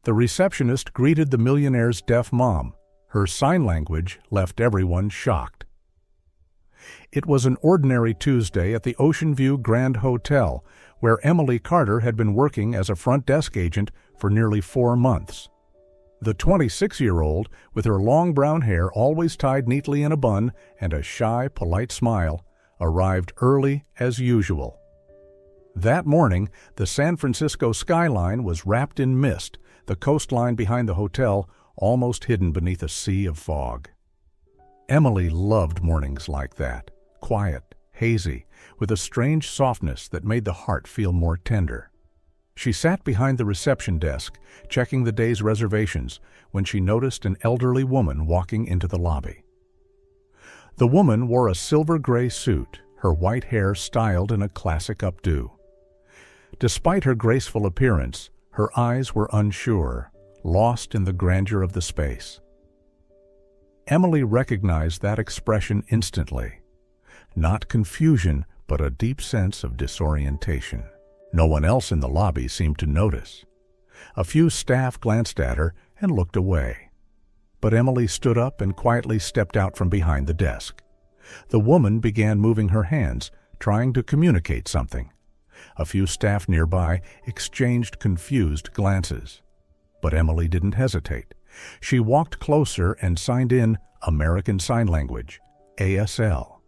The receptionist greeted the millionaire's deaf mom. Her sign language left everyone shocked. It was an ordinary Tuesday at the Oceanview Grand Hotel, where Emily Carter had been working as a front desk agent for nearly 4 months. The 26-year-old, with her long brown hair always tied neatly in a bun and a shy, polite smile, arrived early as usual. That morning, the San Francisco skyline was wrapped in mist, the coastline behind the hotel almost hidden beneath a sea of fog. Emily loved mornings like that, quiet, hazy, with a strange softness that made the heart feel more tender. She sat behind the reception desk, checking the day's reservations, when she noticed an elderly woman walking into the lobby. The woman wore a silver-gray suit, her white hair styled in a classic updo. Despite her graceful appearance, her eyes were unsure, lost in the grandeur of the space. Emily recognized that expression instantly. Not confusion, but a deep sense of disorientation. No one else in the lobby seemed to notice. A few staff glanced at her and looked away. But Emily stood up and quietly stepped out from behind the desk. The woman began moving her hands, trying to communicate something. A few staff nearby exchanged confused glances. But Emily didn't hesitate. She walked closer and signed in American Sign Language, ASL.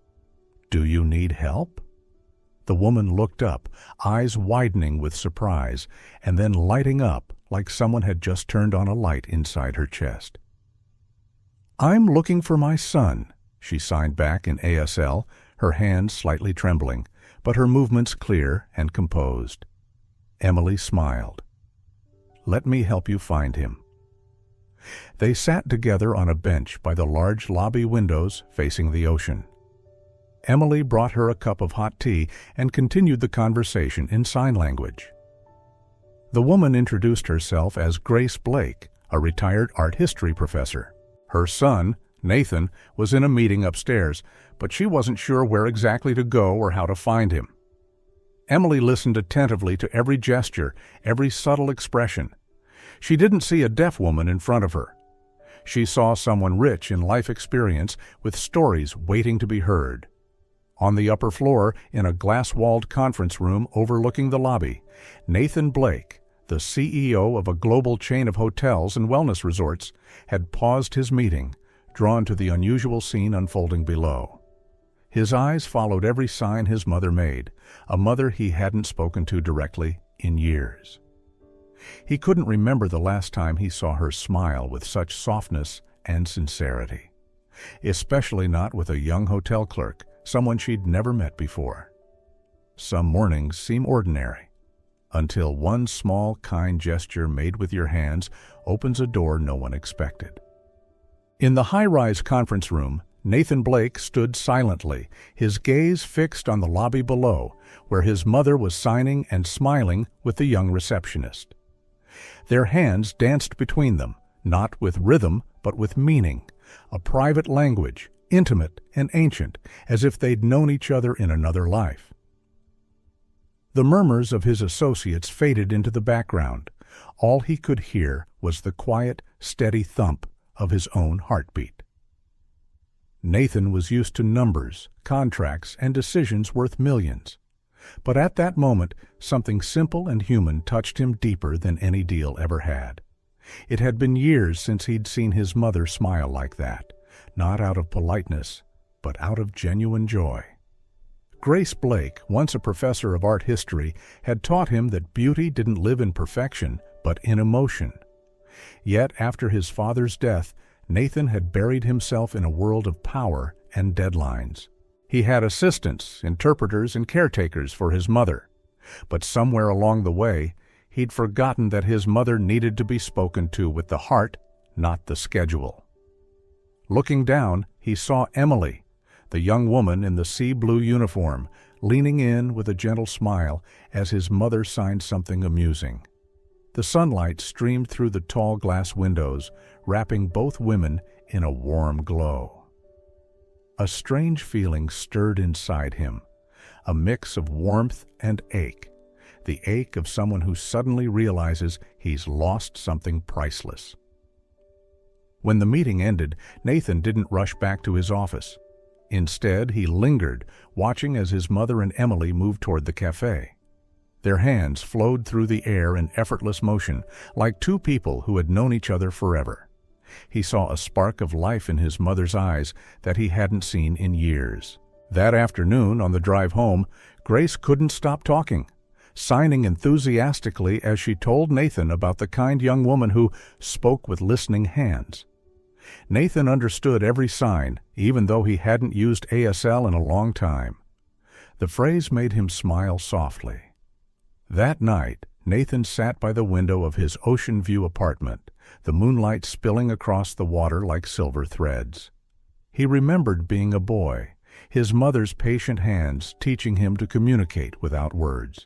"Do you need help?" The woman looked up, eyes widening with surprise, and then lighting up like someone had just turned on a light inside her chest. "I'm looking for my son," she signed back in ASL, her hands slightly trembling, but her movements clear and composed. Emily smiled. "Let me help you find him." They sat together on a bench by the large lobby windows facing the ocean. Emily brought her a cup of hot tea and continued the conversation in sign language. The woman introduced herself as Grace Blake, a retired art history professor. Her son, Nathan, was in a meeting upstairs, but she wasn't sure where exactly to go or how to find him. Emily listened attentively to every gesture, every subtle expression. She didn't see a deaf woman in front of her. She saw someone rich in life experience with stories waiting to be heard. On the upper floor, in a glass-walled conference room overlooking the lobby, Nathan Blake, the CEO of a global chain of hotels and wellness resorts, had paused his meeting, drawn to the unusual scene unfolding below. His eyes followed every sign his mother made, a mother he hadn't spoken to directly in years. He couldn't remember the last time he saw her smile with such softness and sincerity, especially not with a young hotel clerk, someone she'd never met before. Some mornings seem ordinary, until one small, kind gesture made with your hands opens a door no one expected. In the high-rise conference room, Nathan Blake stood silently, his gaze fixed on the lobby below, where his mother was signing and smiling with the young receptionist. Their hands danced between them, not with rhythm, but with meaning, a private language, intimate and ancient, as if they'd known each other in another life. The murmurs of his associates faded into the background. All he could hear was the quiet, steady thump of his own heartbeat. Nathan was used to numbers, contracts, and decisions worth millions. But at that moment, something simple and human touched him deeper than any deal ever had. It had been years since he'd seen his mother smile like that, not out of politeness, but out of genuine joy. Grace Blake, once a professor of art history, had taught him that beauty didn't live in perfection, but in emotion. Yet after his father's death, Nathan had buried himself in a world of power and deadlines. He had assistants, interpreters, and caretakers for his mother. But somewhere along the way, he'd forgotten that his mother needed to be spoken to with the heart, not the schedule. Looking down, he saw Emily, the young woman in the sea blue uniform, leaning in with a gentle smile as his mother signed something amusing. The sunlight streamed through the tall glass windows, wrapping both women in a warm glow. A strange feeling stirred inside him, a mix of warmth and ache, the ache of someone who suddenly realizes he's lost something priceless. When the meeting ended, Nathan didn't rush back to his office. Instead, he lingered, watching as his mother and Emily moved toward the cafe. Their hands flowed through the air in effortless motion, like two people who had known each other forever. He saw a spark of life in his mother's eyes that he hadn't seen in years. That afternoon, on the drive home, Grace couldn't stop talking, signing enthusiastically as she told Nathan about the kind young woman who spoke with listening hands. Nathan understood every sign, even though he hadn't used ASL in a long time. The phrase made him smile softly. That night, Nathan sat by the window of his Oceanview apartment, the moonlight spilling across the water like silver threads. He remembered being a boy, his mother's patient hands teaching him to communicate without words.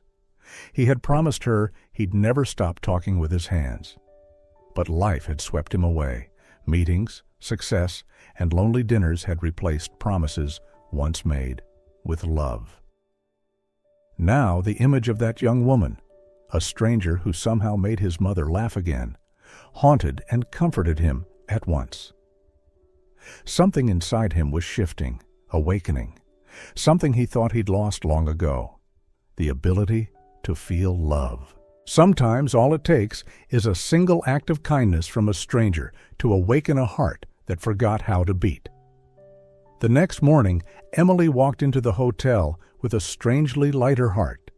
He had promised her he'd never stop talking with his hands. But life had swept him away. Meetings, success, and lonely dinners had replaced promises once made with love. Now the image of that young woman, a stranger who somehow made his mother laugh again, haunted and comforted him at once. Something inside him was shifting, awakening, something he thought he'd lost long ago, the ability to feel love. Sometimes all it takes is a single act of kindness from a stranger to awaken a heart that forgot how to beat. The next morning, Emily walked into the hotel with a strangely lighter heart.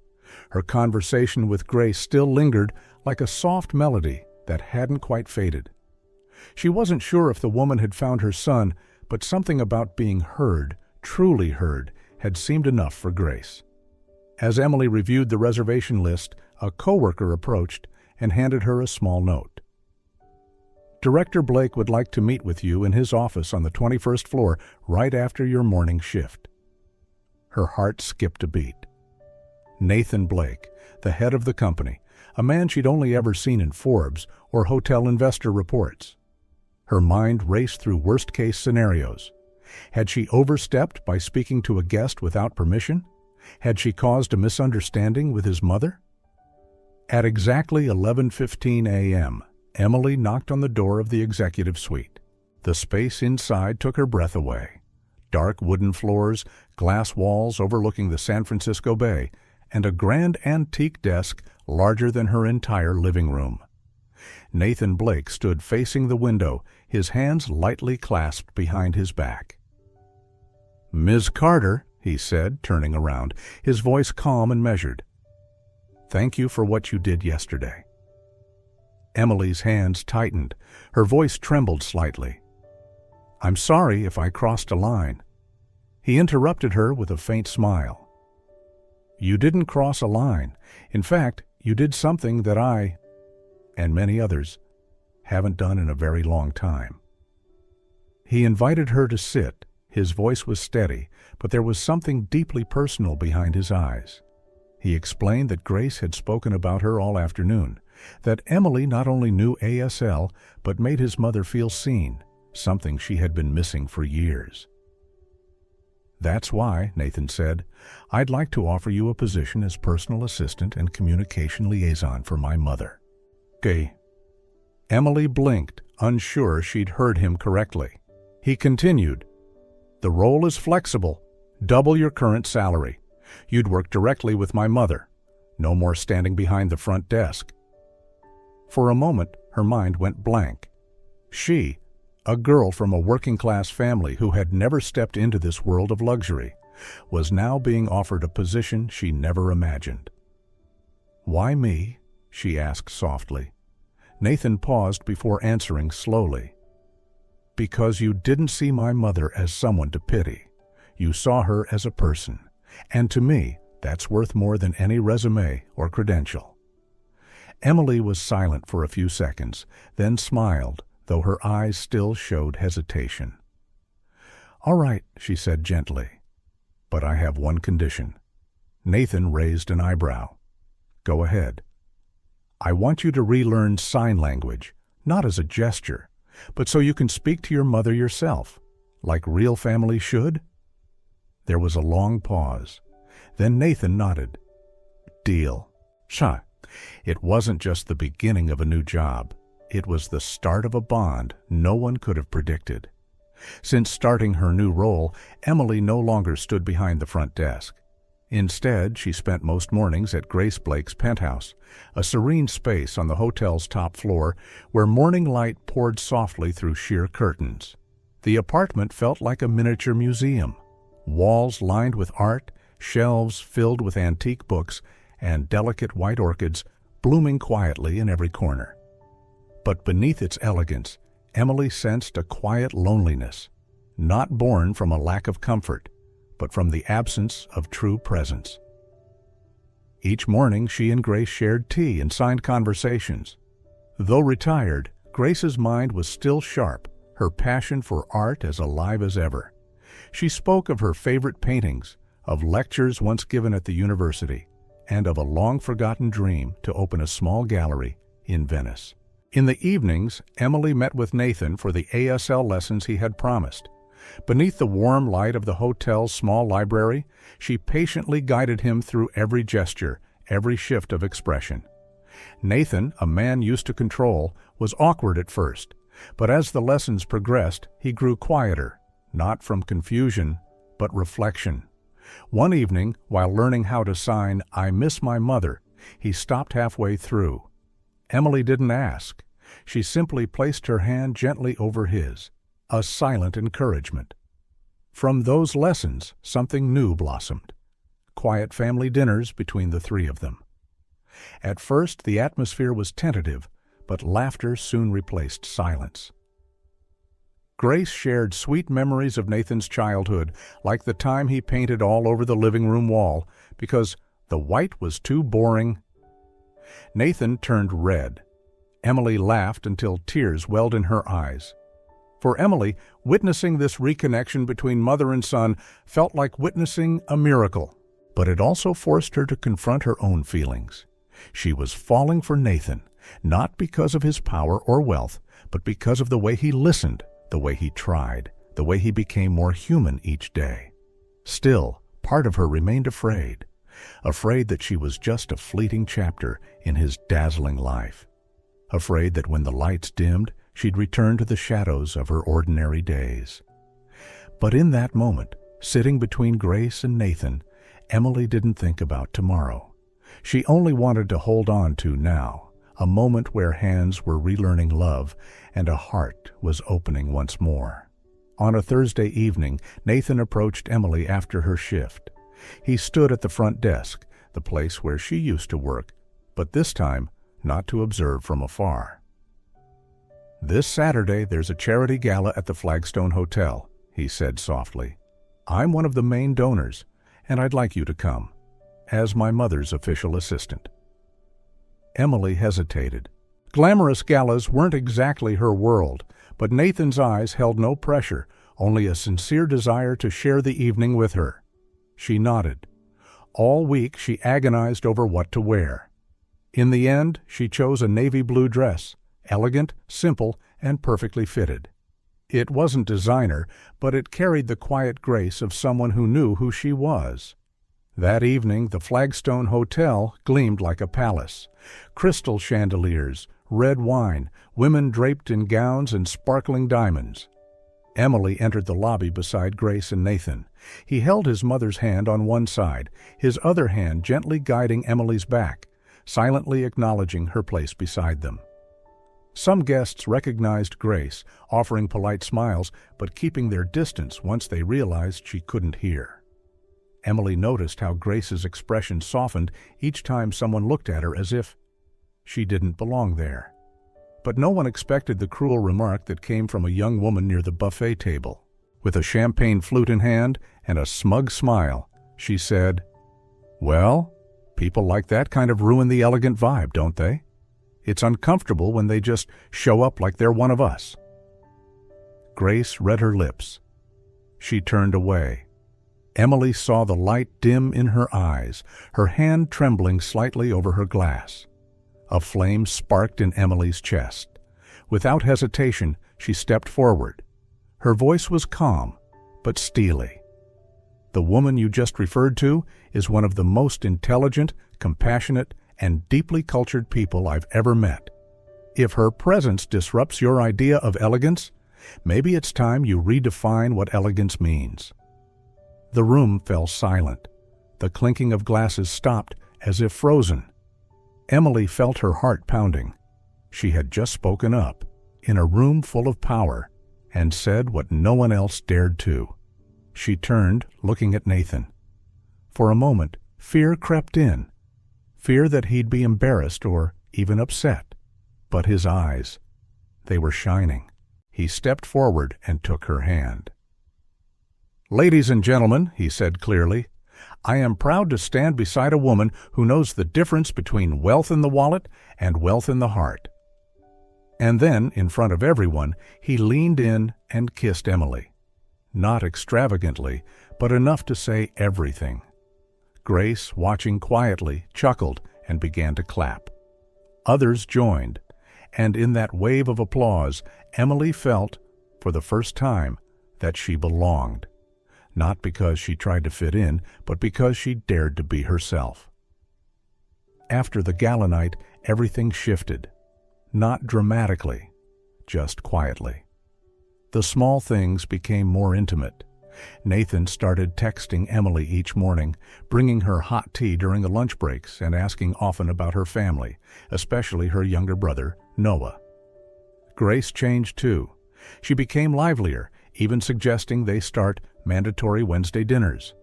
Her conversation with Grace still lingered like a soft melody that hadn't quite faded. She wasn't sure if the woman had found her son, but something about being heard, truly heard, had seemed enough for Grace. As Emily reviewed the reservation list, a coworker approached and handed her a small note. Director Blake would like to meet with you in his office on the 21st floor right after your morning shift. Her heart skipped a beat. Nathan Blake, the head of the company, a man she'd only ever seen in Forbes or hotel investor reports. Her mind raced through worst-case scenarios. Had she overstepped by speaking to a guest without permission? Had she caused a misunderstanding with his mother? At exactly 11:15 a.m., Emily knocked on the door of the executive suite. The space inside took her breath away. Dark wooden floors, glass walls overlooking the San Francisco Bay, and a grand antique desk larger than her entire living room. Nathan Blake stood facing the window, his hands lightly clasped behind his back. "Ms. Carter," he said, turning around, his voice calm and measured. "Thank you for what you did yesterday." Emily's hands tightened. Her voice trembled slightly. "I'm sorry if I crossed a line." He interrupted her with a faint smile. "You didn't cross a line. In fact, you did something that I, and many others, haven't done in a very long time." He invited her to sit. His voice was steady, but there was something deeply personal behind his eyes. He explained that Grace had spoken about her all afternoon, that Emily not only knew ASL, but made his mother feel seen, something she had been missing for years. "That's why," Nathan said, "I'd like to offer you a position as personal assistant and communication liaison for my mother." "Okay." Emily blinked, unsure she'd heard him correctly. He continued, "The role is flexible, double your current salary. You'd work directly with my mother. No more standing behind the front desk." For a moment, her mind went blank. She, a girl from a working-class family who had never stepped into this world of luxury, was now being offered a position she never imagined. "Why me?" she asked softly. Nathan paused before answering slowly. "Because you didn't see my mother as someone to pity. You saw her as a person. And to me, that's worth more than any resume or credential." Emily was silent for a few seconds, then smiled, though her eyes still showed hesitation. "All right," she said gently, "but I have one condition." Nathan raised an eyebrow. "Go ahead." "I want you to relearn sign language, not as a gesture, but so you can speak to your mother yourself, like real families should." There was a long pause. Then Nathan nodded. "Deal." Pshaw, it wasn't just the beginning of a new job. It was the start of a bond no one could have predicted. Since starting her new role, Emily no longer stood behind the front desk. Instead, she spent most mornings at Grace Blake's penthouse, a serene space on the hotel's top floor where morning light poured softly through sheer curtains. The apartment felt like a miniature museum, walls lined with art, shelves filled with antique books, and delicate white orchids blooming quietly in every corner. But beneath its elegance, Emily sensed a quiet loneliness, not born from a lack of comfort, but from the absence of true presence. Each morning, she and Grace shared tea and signed conversations. Though retired, Grace's mind was still sharp, her passion for art as alive as ever. She spoke of her favorite paintings, of lectures once given at the university, and of a long-forgotten dream to open a small gallery in Venice. In the evenings, Emily met with Nathan for the ASL lessons he had promised. Beneath the warm light of the hotel's small library, she patiently guided him through every gesture, every shift of expression. Nathan, a man used to control, was awkward at first, but as the lessons progressed, he grew quieter, not from confusion, but reflection. One evening, while learning how to sign "I miss my mother," he stopped halfway through. Emily didn't ask. She simply placed her hand gently over his, a silent encouragement. From those lessons, something new blossomed. Quiet family dinners between the three of them. At first, the atmosphere was tentative, but laughter soon replaced silence. Grace shared sweet memories of Nathan's childhood, like the time he painted all over the living room wall because the white was too boring. Nathan turned red. Emily laughed until tears welled in her eyes. For Emily, witnessing this reconnection between mother and son felt like witnessing a miracle, but it also forced her to confront her own feelings. She was falling for Nathan, not because of his power or wealth, but because of the way he listened, the way he tried, the way he became more human each day. Still, part of her remained afraid that she was just a fleeting chapter in his dazzling life. Afraid that when the lights dimmed, she'd return to the shadows of her ordinary days. But in that moment, sitting between Grace and Nathan, Emily didn't think about tomorrow. She only wanted to hold on to now, a moment where hands were relearning love and a heart was opening once more. On a Thursday evening, Nathan approached Emily after her shift. He stood at the front desk, the place where she used to work, but this time not to observe from afar. "This Saturday there's a charity gala at the Flagstone Hotel," he said softly. "I'm one of the main donors, and I'd like you to come, as my mother's official assistant." Emily hesitated. Glamorous galas weren't exactly her world, but Nathan's eyes held no pressure, only a sincere desire to share the evening with her. She nodded. All week she agonized over what to wear. In the end, she chose a navy blue dress, elegant, simple, and perfectly fitted. It wasn't designer, but it carried the quiet grace of someone who knew who she was. That evening, the Flagstone Hotel gleamed like a palace. Crystal chandeliers, red wine, women draped in gowns and sparkling diamonds. Emily entered the lobby beside Grace and Nathan. He held his mother's hand on one side, his other hand gently guiding Emily's back, silently acknowledging her place beside them. Some guests recognized Grace, offering polite smiles, but keeping their distance once they realized she couldn't hear. Emily noticed how Grace's expression softened each time someone looked at her as if she didn't belong there. But no one expected the cruel remark that came from a young woman near the buffet table. With a champagne flute in hand and a smug smile, she said, "Well, people like that kind of ruin the elegant vibe, don't they? It's uncomfortable when they just show up like they're one of us." Grace read her lips. She turned away. Emily saw the light dim in her eyes, her hand trembling slightly over her glass. A flame sparked in Emily's chest. Without hesitation, she stepped forward. Her voice was calm, but steely. "The woman you just referred to is one of the most intelligent, compassionate, and deeply cultured people I've ever met. If her presence disrupts your idea of elegance, maybe it's time you redefine what elegance means." The room fell silent. The clinking of glasses stopped as if frozen. Emily felt her heart pounding. She had just spoken up, in a room full of power, and said what no one else dared to. She turned, looking at Nathan. For a moment, fear crept in. Fear that he'd be embarrassed or even upset. But his eyes, they were shining. He stepped forward and took her hand. "Ladies and gentlemen," he said clearly, "I am proud to stand beside a woman who knows the difference between wealth in the wallet and wealth in the heart." And then, in front of everyone, he leaned in and kissed Emily. Not extravagantly, but enough to say everything. Grace, watching quietly, chuckled and began to clap. Others joined, and in that wave of applause, Emily felt, for the first time, that she belonged. Not because she tried to fit in, but because she dared to be herself. After the gala night, everything shifted. Not dramatically, just quietly. The small things became more intimate. Nathan started texting Emily each morning, bringing her hot tea during the lunch breaks and asking often about her family, especially her younger brother, Noah. Grace changed too. She became livelier, even suggesting they start mandatory Wednesday dinners,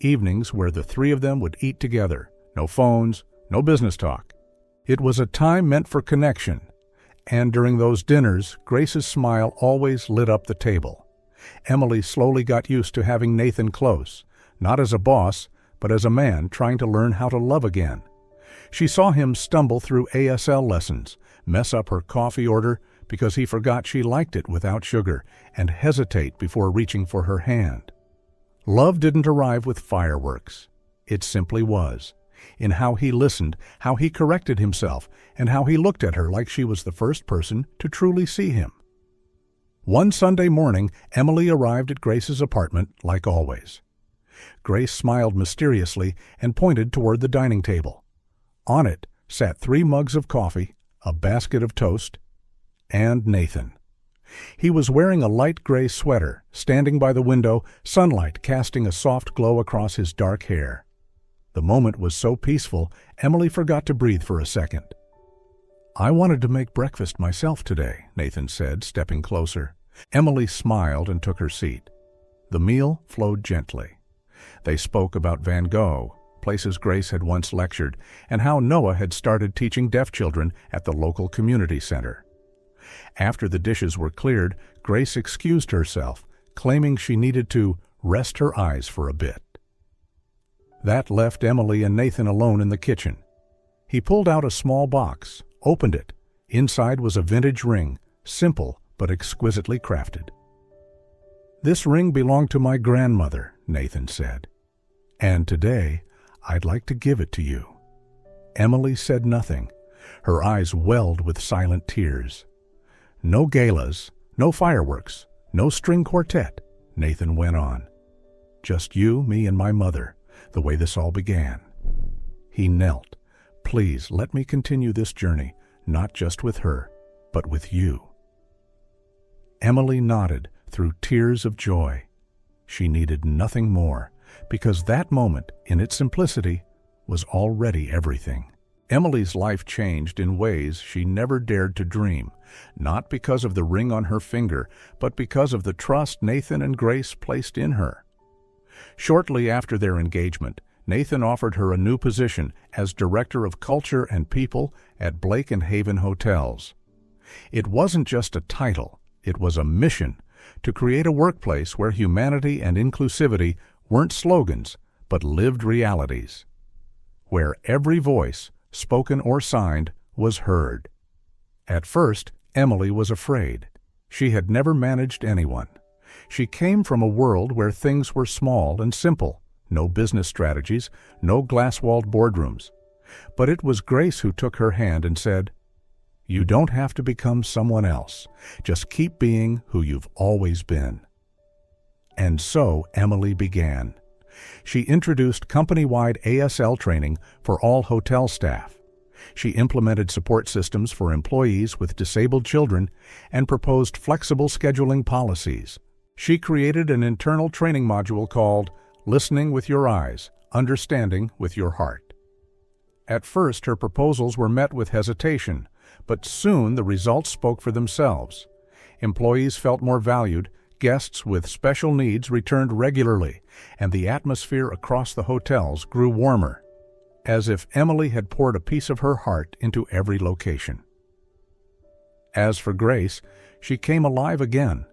evenings where the three of them would eat together, no phones, no business talk. It was a time meant for connection, and during those dinners, Grace's smile always lit up the table. Emily slowly got used to having Nathan close, not as a boss, but as a man trying to learn how to love again. She saw him stumble through ASL lessons, mess up her coffee order because he forgot she liked it without sugar, and hesitate before reaching for her hand. Love didn't arrive with fireworks. It simply was, in how he listened, how he corrected himself, and how he looked at her like she was the first person to truly see him. One Sunday morning, Emily arrived at Grace's apartment like always. Grace smiled mysteriously and pointed toward the dining table. On it sat 3 mugs of coffee, a basket of toast, and Nathan. He was wearing a light gray sweater, standing by the window, sunlight casting a soft glow across his dark hair. The moment was so peaceful, Emily forgot to breathe for a second. "I wanted to make breakfast myself today," Nathan said, stepping closer. Emily smiled and took her seat. The meal flowed gently. They spoke about Van Gogh, places Grace had once lectured, and how Noah had started teaching deaf children at the local community center. After the dishes were cleared, Grace excused herself, claiming she needed to rest her eyes for a bit. That left Emily and Nathan alone in the kitchen. He pulled out a small box, opened it. Inside was a vintage ring, simple but exquisitely crafted. "This ring belonged to my grandmother," Nathan said, "and today I'd like to give it to you." Emily said nothing. Her eyes welled with silent tears. "No galas, no fireworks, no string quartet," Nathan went on. "Just you, me, and my mother, the way this all began." He knelt. "Please let me continue this journey, not just with her, but with you." Emily nodded through tears of joy. She needed nothing more, because that moment, in its simplicity, was already everything. Emily's life changed in ways she never dared to dream, not because of the ring on her finger, but because of the trust Nathan and Grace placed in her. Shortly after their engagement, Nathan offered her a new position as Director of Culture and People at Blake and Haven Hotels. It wasn't just a title, it was a mission to create a workplace where humanity and inclusivity weren't slogans, but lived realities. Where every voice, spoken or signed, was heard. At first, Emily was afraid. She had never managed anyone. She came from a world where things were small and simple, no business strategies, no glass-walled boardrooms. But it was Grace who took her hand and said, "You don't have to become someone else. Just keep being who you've always been." And so Emily began. She introduced company-wide ASL training for all hotel staff. She implemented support systems for employees with disabled children and proposed flexible scheduling policies. She created an internal training module called Listening with Your Eyes, Understanding with Your Heart. At first, her proposals were met with hesitation, but soon the results spoke for themselves. Employees felt more valued, guests with special needs returned regularly, and the atmosphere across the hotels grew warmer, as if Emily had poured a piece of her heart into every location. As for Grace, she came alive again.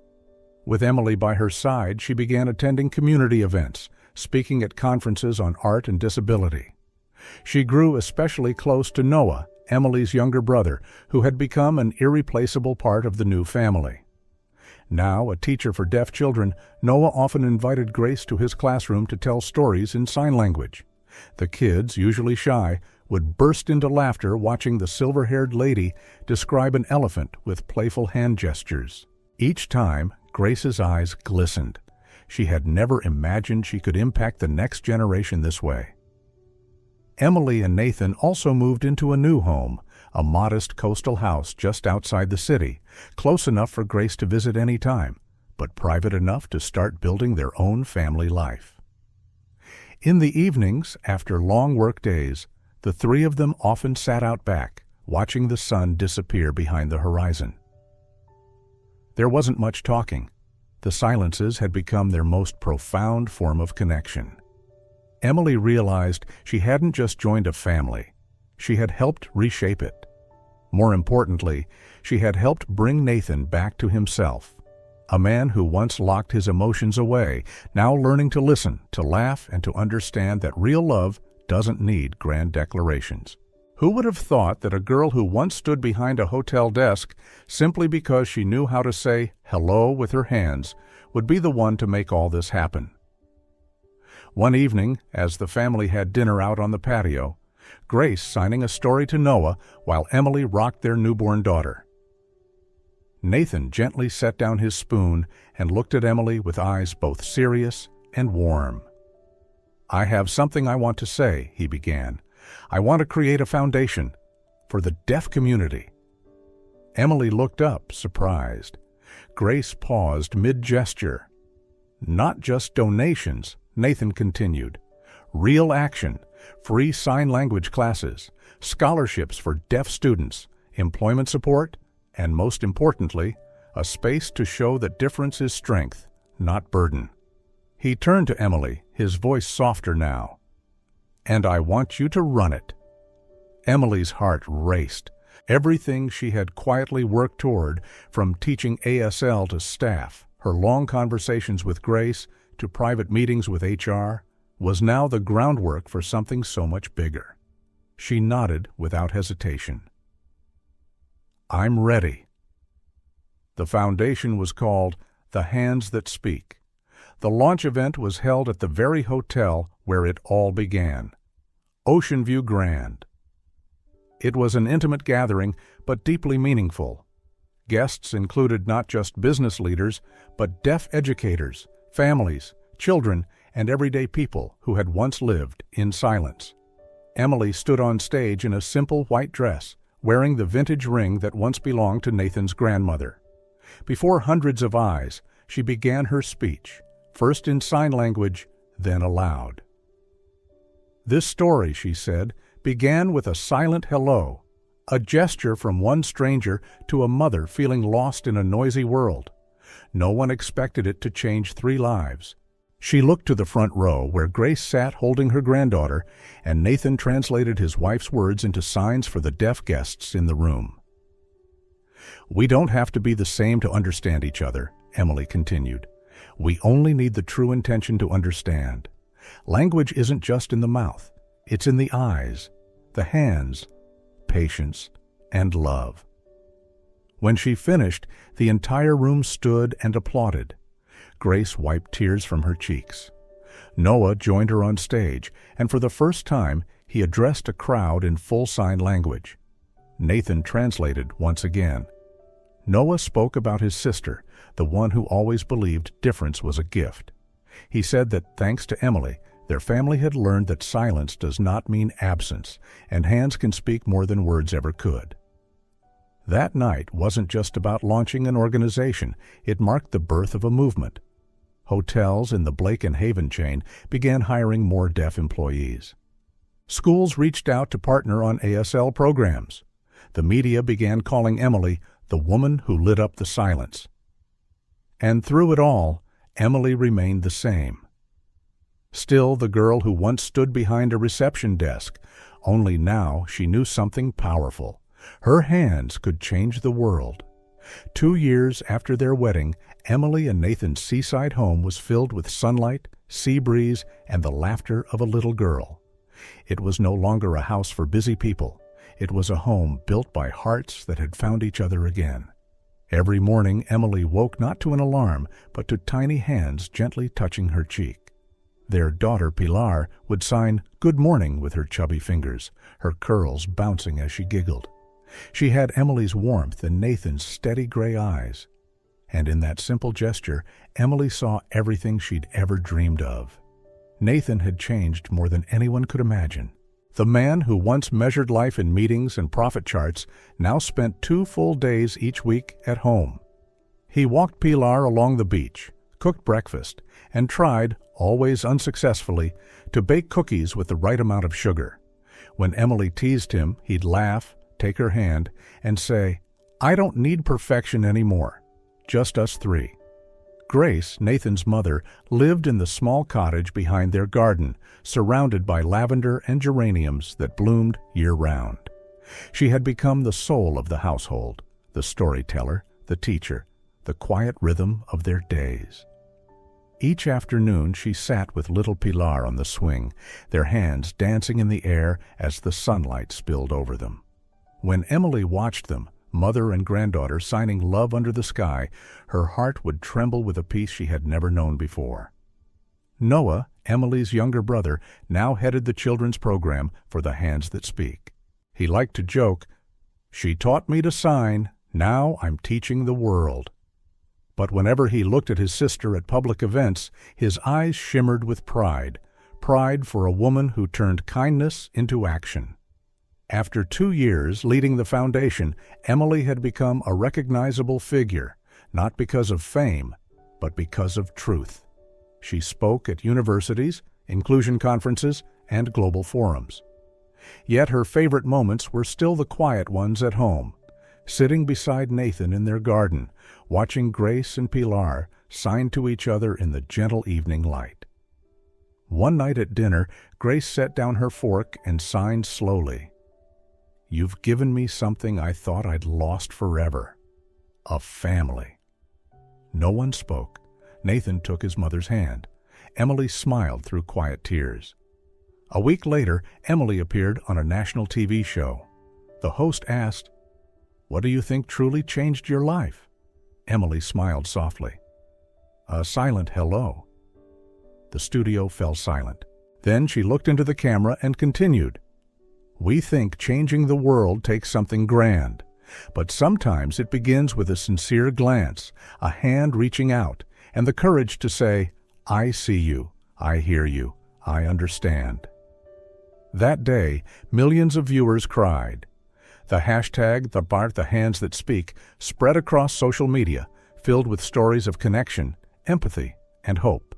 With Emily by her side, she began attending community events, speaking at conferences on art and disability. She grew especially close to Noah, Emily's younger brother, who had become an irreplaceable part of the new family. Now a teacher for deaf children, Noah often invited Grace to his classroom to tell stories in sign language. The kids, usually shy, would burst into laughter watching the silver-haired lady describe an elephant with playful hand gestures. Each time, Grace's eyes glistened. She had never imagined she could impact the next generation this way. Emily and Nathan also moved into a new home, a modest coastal house just outside the city, close enough for Grace to visit any time, but private enough to start building their own family life. In the evenings, after long work days, the three of them often sat out back, watching the sun disappear behind the horizon. There wasn't much talking. The silences had become their most profound form of connection. Emily realized she hadn't just joined a family. She had helped reshape it. More importantly, she had helped bring Nathan back to himself. A man who once locked his emotions away, now learning to listen, to laugh, and to understand that real love doesn't need grand declarations. Who would have thought that a girl who once stood behind a hotel desk simply because she knew how to say hello with her hands would be the one to make all this happen? One evening, as the family had dinner out on the patio, Grace signing a story to Noah while Emily rocked their newborn daughter. Nathan gently set down his spoon and looked at Emily with eyes both serious and warm. "I have something I want to say," he began. "I want to create a foundation for the deaf community." Emily looked up, surprised. Grace paused mid-gesture. "Not just donations," Nathan continued. "Real action, free sign language classes, scholarships for deaf students, employment support, and most importantly, a space to show that difference is strength, not burden." He turned to Emily, his voice softer now. "And I want you to run it." Emily's heart raced. Everything she had quietly worked toward, from teaching ASL to staff, her long conversations with Grace, to private meetings with HR, was now the groundwork for something so much bigger. She nodded without hesitation. "I'm ready." The foundation was called The Hands That Speak. The launch event was held at the very hotel where it all began, Oceanview Grand. It was an intimate gathering, but deeply meaningful. Guests included not just business leaders, but deaf educators, families, children, and everyday people who had once lived in silence. Emily stood on stage in a simple white dress, wearing the vintage ring that once belonged to Nathan's grandmother. Before hundreds of eyes, she began her speech, first in sign language, then aloud. "This story," she said, "began with a silent hello, a gesture from one stranger to a mother feeling lost in a noisy world. No one expected it to change 3 lives." She looked to the front row where Grace sat holding her granddaughter, and Nathan translated his wife's words into signs for the deaf guests in the room. "We don't have to be the same to understand each other," Emily continued. "We only need the true intention to understand. Language isn't just in the mouth. It's in the eyes, the hands, patience, and love." When she finished, the entire room stood and applauded. Grace wiped tears from her cheeks. Noah joined her on stage, and for the first time, he addressed a crowd in full sign language. Nathan translated once again. Noah spoke about his sister, the one who always believed difference was a gift. He said that thanks to Emily, Their family had learned that silence does not mean absence, and hands can speak more than words ever could. That night wasn't just about launching an organization, it marked the birth of a movement. Hotels in the Blake and Haven chain began hiring more deaf employees. Schools reached out to partner on ASL programs. The media began calling Emily the woman who lit up the silence. And through it all, Emily remained the same. Still the girl who once stood behind a reception desk, only now she knew something powerful. Her hands could change the world. 2 years after their wedding, Emily and Nathan's seaside home was filled with sunlight, sea breeze, and the laughter of a little girl. It was no longer a house for busy people. It was a home built by hearts that had found each other again. Every morning, Emily woke not to an alarm, but to tiny hands gently touching her cheek. Their daughter, Pilar, would sign "Good morning" with her chubby fingers, her curls bouncing as she giggled. She had Emily's warmth and Nathan's steady gray eyes. And in that simple gesture, Emily saw everything she'd ever dreamed of. Nathan had changed more than anyone could imagine. The man who once measured life in meetings and profit charts now spent 2 full days each week at home. He walked Pilar along the beach, cooked breakfast, and tried, always unsuccessfully, to bake cookies with the right amount of sugar. When Emily teased him, he'd laugh, take her hand, and say, "I don't need perfection anymore. Just us 3. Grace, Nathan's mother, lived in the small cottage behind their garden, surrounded by lavender and geraniums that bloomed year-round. She had become the soul of the household, the storyteller, the teacher, the quiet rhythm of their days. Each afternoon she sat with little Pilar on the swing, their hands dancing in the air as the sunlight spilled over them. When Emily watched them, mother and granddaughter signing love under the sky, her heart would tremble with a peace she had never known before. Noah, Emily's younger brother, now headed the children's program for the Hands That Speak. He liked to joke, "She taught me to sign, now I'm teaching the world." But whenever he looked at his sister at public events, his eyes shimmered with pride for a woman who turned kindness into action. After 2 years leading the foundation, Emily had become a recognizable figure, not because of fame, but because of truth. She spoke at universities, inclusion conferences, and global forums. Yet her favorite moments were still the quiet ones at home, sitting beside Nathan in their garden, watching Grace and Pilar sign to each other in the gentle evening light. One night at dinner, Grace set down her fork and signed slowly. "You've given me something I thought I'd lost forever. A family." No one spoke. Nathan took his mother's hand. Emily smiled through quiet tears. A week later, Emily appeared on a national TV show. The host asked, "What do you think truly changed your life?" Emily smiled softly. "A silent hello." The studio fell silent. Then she looked into the camera and continued, "We think changing the world takes something grand, but sometimes it begins with a sincere glance, a hand reaching out, and the courage to say, 'I see you, I hear you, I understand.'" That day, millions of viewers cried. The hashtag the Hands That Speak spread across social media, filled with stories of connection, empathy, and hope.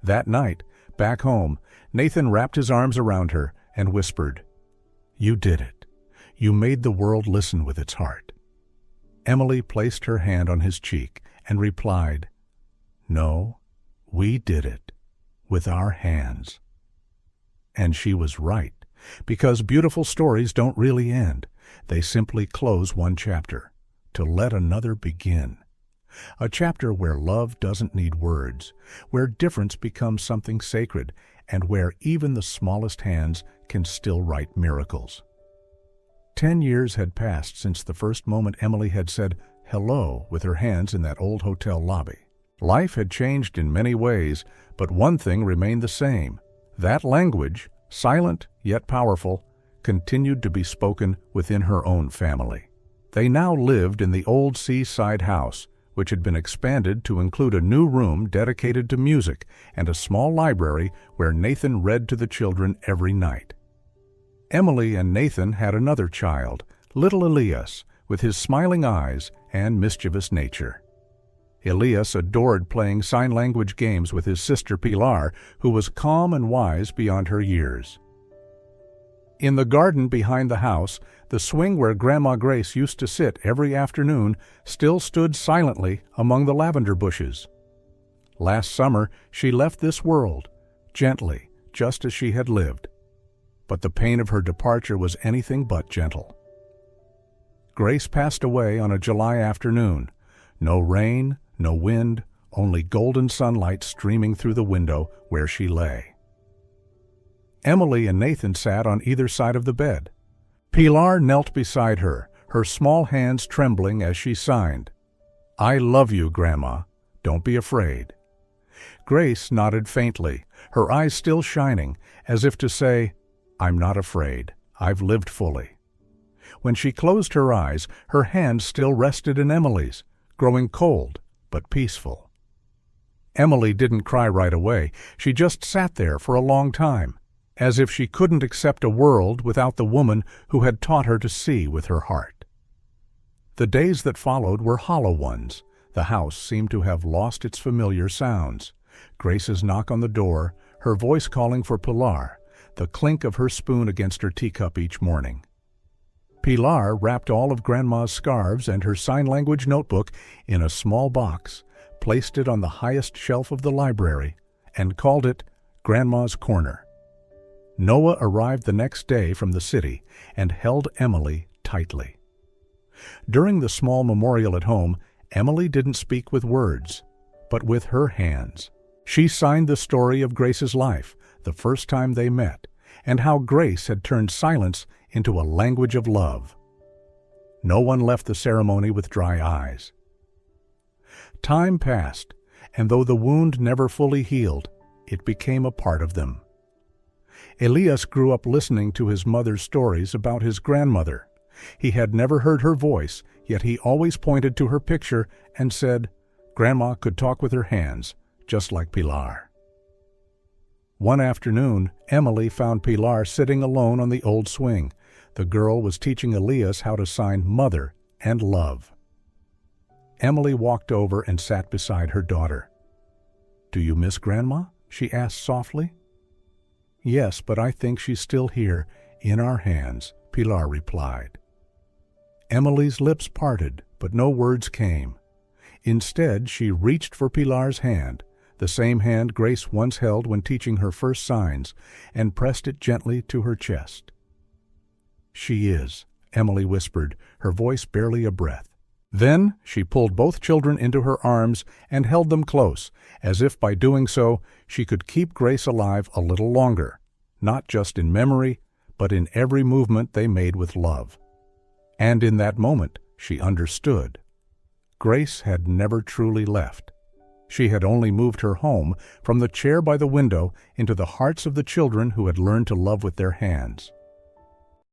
That night, back home, Nathan wrapped his arms around her and whispered, "You did it. You made the world listen with its heart." Emily placed her hand on his cheek and replied, "No, we did it, with our hands." And she was right, because beautiful stories don't really end. They simply close one chapter, to let another begin. A chapter where love doesn't need words, where difference becomes something sacred, and where even the smallest hands can still write miracles. 10 years had passed since the first moment Emily had said hello with her hands in that old hotel lobby. Life had changed in many ways, but one thing remained the same. That language, silent yet powerful, continued to be spoken within her own family. They now lived in the old seaside house, which had been expanded to include a new room dedicated to music and a small library where Nathan read to the children every night. Emily and Nathan had another child, little Elias, with his smiling eyes and mischievous nature. Elias adored playing sign language games with his sister Pilar, who was calm and wise beyond her years. In the garden behind the house, the swing where Grandma Grace used to sit every afternoon still stood silently among the lavender bushes. Last summer, she left this world, gently, just as she had lived. But the pain of her departure was anything but gentle. Grace passed away on a July afternoon. No rain, no wind, only golden sunlight streaming through the window where she lay. Emily and Nathan sat on either side of the bed. Pilar knelt beside her, her small hands trembling as she signed, "I love you, Grandma. Don't be afraid." Grace nodded faintly, her eyes still shining, as if to say, "I'm not afraid. I've lived fully." When she closed her eyes, her hand still rested in Emily's, growing cold but peaceful. Emily didn't cry right away. She just sat there for a long time, as if she couldn't accept a world without the woman who had taught her to see with her heart. The days that followed were hollow ones. The house seemed to have lost its familiar sounds. Grace's knock on the door, her voice calling for Pilar, the clink of her spoon against her teacup each morning. Pilar wrapped all of Grandma's scarves and her sign language notebook in a small box, placed it on the highest shelf of the library, and called it Grandma's Corner. Noah arrived the next day from the city and held Emily tightly. During the small memorial at home, Emily didn't speak with words, but with her hands. She signed the story of Grace's life, the first time they met, and how Grace had turned silence into a language of love. No one left the ceremony with dry eyes. Time passed, and though the wound never fully healed, it became a part of them. Elias grew up listening to his mother's stories about his grandmother. He had never heard her voice, yet he always pointed to her picture and said, "Grandma could talk with her hands, just like Pilar." One afternoon, Emily found Pilar sitting alone on the old swing. The girl was teaching Elias how to sign mother and love. Emily walked over and sat beside her daughter. "Do you miss Grandma?" she asked softly. "Yes, but I think she's still here, in our hands," Pilar replied. Emily's lips parted, but no words came. Instead, she reached for Pilar's hand, the same hand Grace once held when teaching her first signs, and pressed it gently to her chest. "She is," Emily whispered, her voice barely a breath. Then she pulled both children into her arms and held them close, as if by doing so she could keep Grace alive a little longer, not just in memory, but in every movement they made with love. And in that moment she understood. Grace had never truly left. She had only moved her home from the chair by the window into the hearts of the children who had learned to love with their hands.